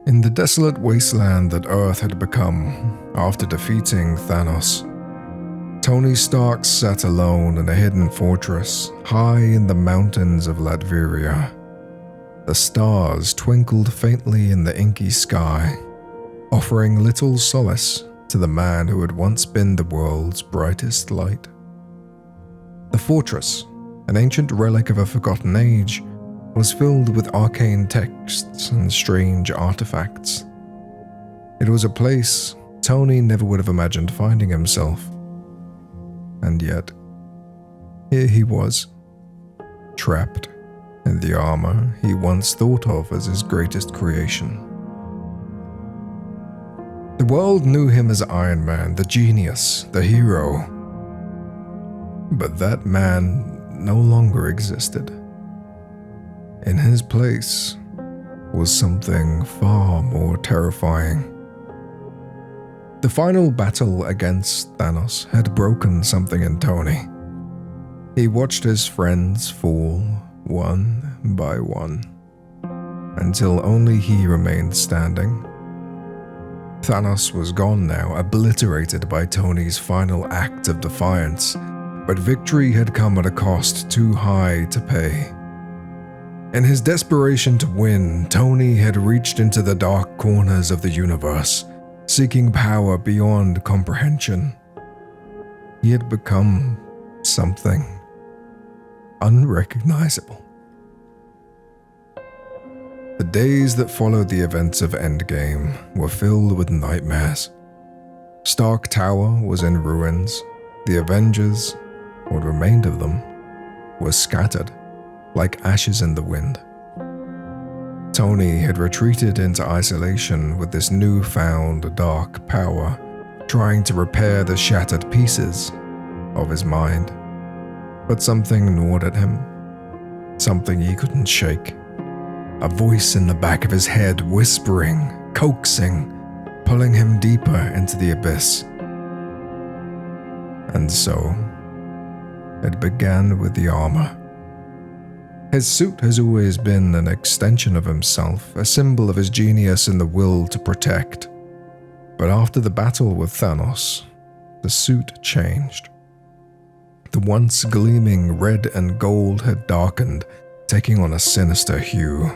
In the desolate wasteland that Earth had become after defeating Thanos, Tony Stark sat alone in a hidden fortress high in the mountains of Latveria. The stars twinkled faintly in the inky sky, offering little solace to the man who had once been the world's brightest light. The fortress, an ancient relic of a forgotten age, was filled with arcane texts and strange artifacts. It was a place Tony never would have imagined finding himself. And yet, here he was, trapped in the armor he once thought of as his greatest creation. The world knew him as Iron Man, the genius, the hero. But that man no longer existed. In his place was something far more terrifying. The final battle against Thanos had broken something in Tony. He watched his friends fall one by one, until only he remained standing. Thanos was gone now, obliterated by Tony's final act of defiance, but victory had come at a cost too high to pay. In his desperation to win, Tony had reached into the dark corners of the universe, seeking power beyond comprehension. He had become something unrecognizable. The days that followed the events of Endgame were filled with nightmares. Stark Tower was in ruins. The Avengers, what remained of them, were scattered like ashes in the wind. Tony had retreated into isolation with this newfound dark power, trying to repair the shattered pieces of his mind. But something gnawed at him, something he couldn't shake. A voice in the back of his head whispering, coaxing, pulling him deeper into the abyss. And so, it began with the armor. His suit has always been an extension of himself, a symbol of his genius and the will to protect. But after the battle with Thanos, the suit changed. The once gleaming red and gold had darkened, taking on a sinister hue.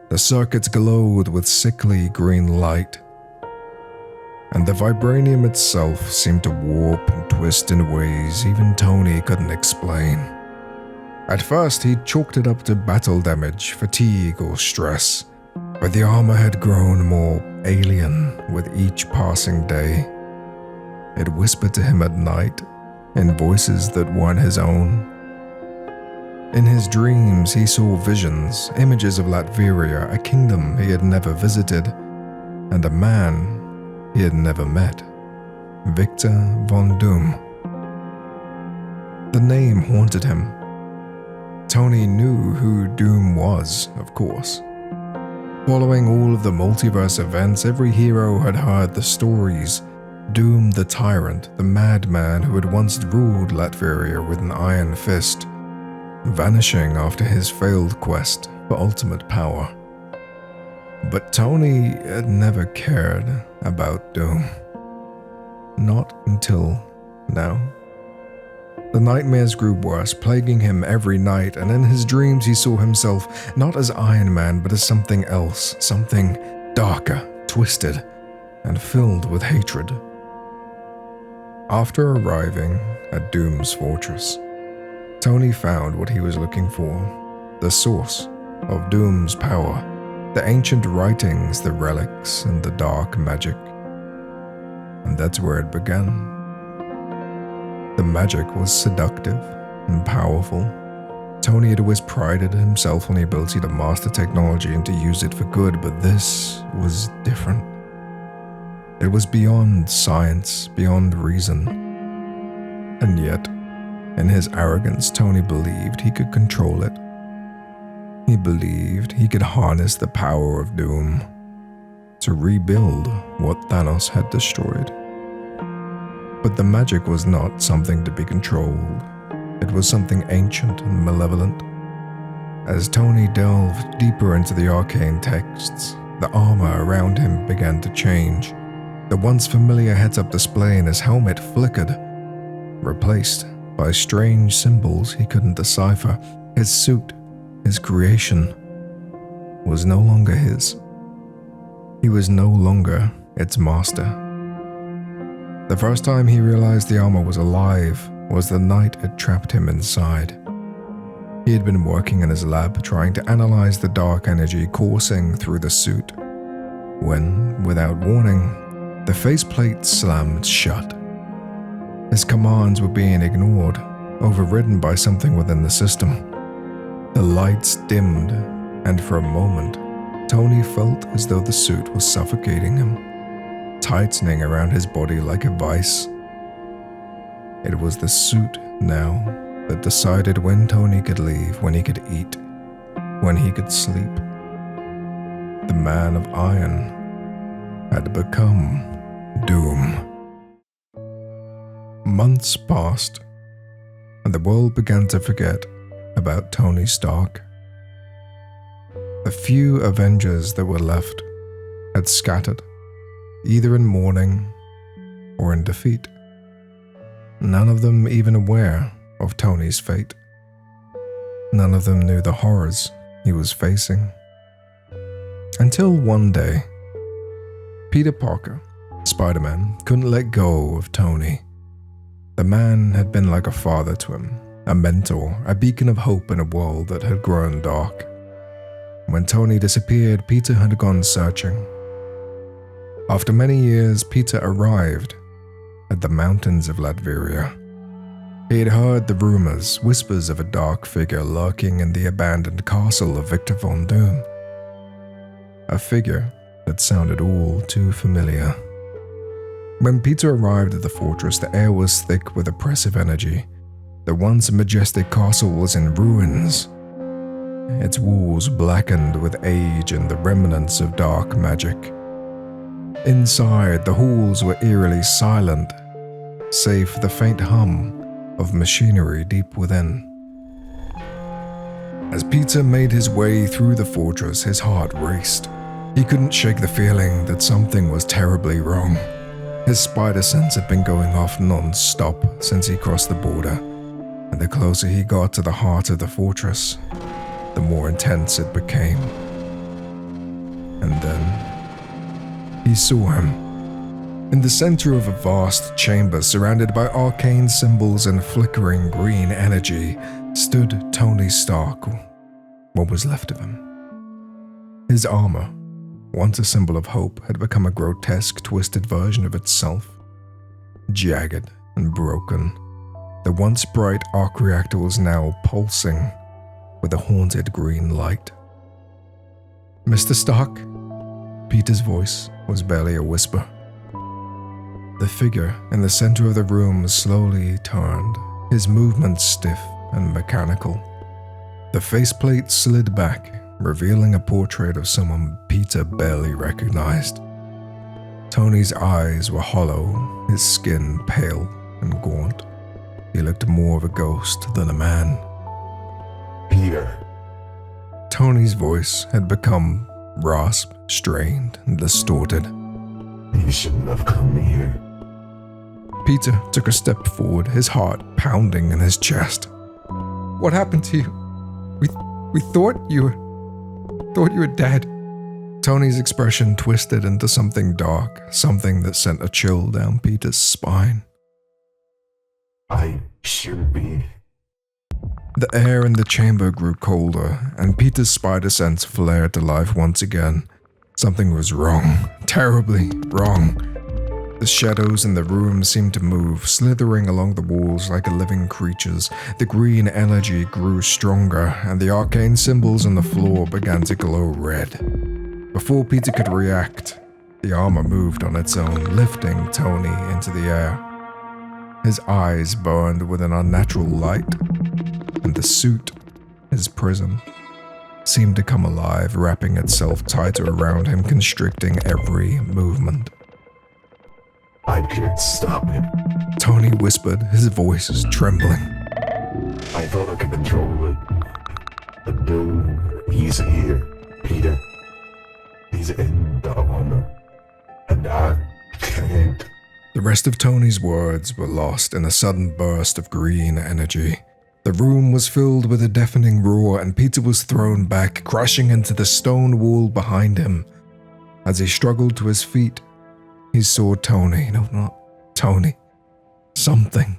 The circuits glowed with sickly green light, and the vibranium itself seemed to warp and twist in ways even Tony couldn't explain. At first, he chalked it up to battle damage, fatigue, or stress, but the armor had grown more alien with each passing day. It whispered to him at night, in voices that weren't his own. In his dreams, he saw visions, images of Latveria, a kingdom he had never visited, and a man he had never met, Victor von Doom. The name haunted him. Tony knew who Doom was, of course. Following all of the multiverse events, every hero had heard the stories. Doom the tyrant, the madman who had once ruled Latveria with an iron fist, vanishing after his failed quest for ultimate power. But Tony had never cared about Doom. Not until now. The nightmares grew worse, plaguing him every night, and in his dreams he saw himself not as Iron Man, but as something else, something darker, twisted, and filled with hatred. After arriving at Doom's fortress, Tony found what he was looking for, the source of Doom's power, the ancient writings, the relics, and the dark magic. And that's where it began. The magic was seductive and powerful. Tony had always prided himself on the ability to master technology and to use it for good, but this was different. It was beyond science, beyond reason. And yet, in his arrogance, Tony believed he could control it. He believed he could harness the power of Doom to rebuild what Thanos had destroyed. But the magic was not something to be controlled. It was something ancient and malevolent. As Tony delved deeper into the arcane texts, The armor around him began to change. The once familiar heads-up display in his helmet flickered, replaced by strange symbols he couldn't decipher. His suit, his creation, was no longer his. He was no longer its master. The first time he realized the armor was alive was the night it trapped him inside. He had been working in his lab trying to analyze the dark energy coursing through the suit, when, without warning, the faceplate slammed shut. His commands were being ignored, overridden by something within the system. The lights dimmed, and for a moment, Tony felt as though the suit was suffocating him, tightening around his body like a vice. It was the suit now that decided when Tony could leave, when he could eat, when he could sleep. The man of iron had become Doom. Months passed, and the world began to forget about Tony Stark. The few Avengers that were left had scattered, either in mourning or in defeat. None of them even aware of Tony's fate. None of them knew the horrors he was facing. Until one day, Peter Parker, Spider-Man, couldn't let go of Tony. The man had been like a father to him, a mentor, a beacon of hope in a world that had grown dark. When Tony disappeared, Peter had gone searching. After many years, Peter arrived at the mountains of Latveria. He had heard the rumors, whispers of a dark figure lurking in the abandoned castle of Victor von Doom. A figure that sounded all too familiar. When Peter arrived at the fortress, the air was thick with oppressive energy. The once majestic castle was in ruins, its walls blackened with age and the remnants of dark magic. Inside, the halls were eerily silent, save for the faint hum of machinery deep within. As Peter made his way through the fortress, his heart raced. He couldn't shake the feeling that something was terribly wrong. His spider sense had been going off non-stop since he crossed the border, and the closer he got to the heart of the fortress, the more intense it became. And then he saw him. In the center of a vast chamber surrounded by arcane symbols and flickering green energy stood Tony Stark, what was left of him. His armor, once a symbol of hope, had become a grotesque, twisted version of itself. Jagged and broken, the once bright arc reactor was now pulsing with a haunted green light. "Mr. Stark?" Peter's voice was barely a whisper. The figure in the center of the room slowly turned, his movements stiff and mechanical. The faceplate slid back, revealing a portrait of someone Peter barely recognized. Tony's eyes were hollow, his skin pale and gaunt. He looked more of a ghost than a man. "Peter." Tony's voice had become rasped, strained, and distorted. "You shouldn't have come here." Peter took a step forward, his heart pounding in his chest. "What happened to you? We thought you were dead." Tony's expression twisted into something dark, something that sent a chill down Peter's spine. "I should be." The air in the chamber grew colder, and Peter's spider sense flared to life once again. Something was wrong, terribly wrong. The shadows in the room seemed to move, slithering along the walls like living creatures. The green energy grew stronger, and the arcane symbols on the floor began to glow red. Before Peter could react, the armor moved on its own, lifting Tony into the air. His eyes burned with an unnatural light, and the suit, his prison, seemed to come alive, wrapping itself tighter around him, constricting every movement. "I can't stop him." Tony whispered, his voice trembling. "I thought I could control it. But no, he's here, Peter. He's in the honor, and I can't. The rest of Tony's words were lost in a sudden burst of green energy. The room was filled with a deafening roar, and Peter was thrown back, crashing into the stone wall behind him. As he struggled to his feet, he saw Tony, no, not Tony, something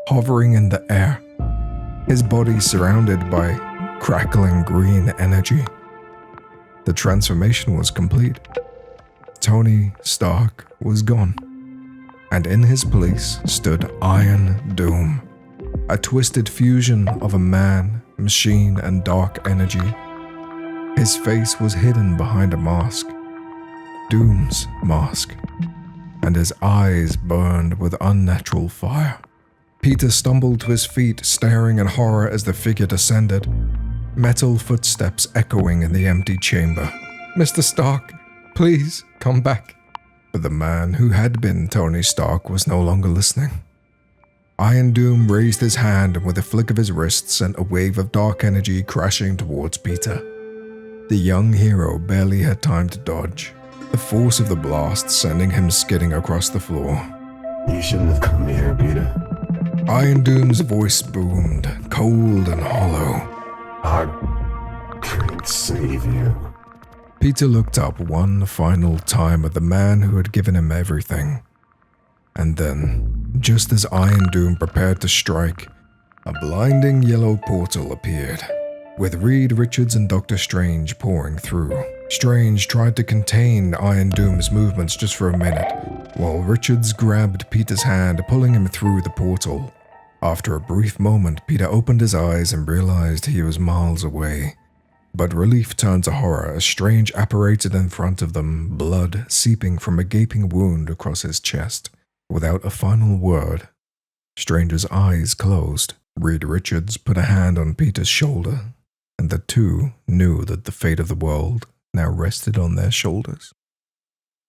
hovering in the air, his body surrounded by crackling green energy. The transformation was complete. Tony Stark was gone, and in his place stood Iron Doom, a twisted fusion of a man, machine, and dark energy. His face was hidden behind a mask, Doom's mask, and his eyes burned with unnatural fire. Peter stumbled to his feet, staring in horror as the figure descended, metal footsteps echoing in the empty chamber. "Mr. Stark, please come back." But the man who had been Tony Stark was no longer listening. Iron Doom raised his hand and with a flick of his wrist sent a wave of dark energy crashing towards Peter. The young hero barely had time to dodge, the force of the blast sending him skidding across the floor. You shouldn't have come here, Peter. Iron Doom's voice boomed, cold and hollow. I can't save you. Peter looked up one final time at the man who had given him everything. And then, just as Iron Doom prepared to strike, a blinding yellow portal appeared, with Reed Richards and Dr. Strange pouring through. Strange tried to contain Iron Doom's movements just for a minute, while Richards grabbed Peter's hand, pulling him through the portal. After a brief moment, Peter opened his eyes and realized he was miles away. But relief turned to horror as Strange apparated in front of them, blood seeping from a gaping wound across his chest. Without a final word, Strange's eyes closed. Reed Richards put a hand on Peter's shoulder, and the two knew that the fate of the world now rested on their shoulders.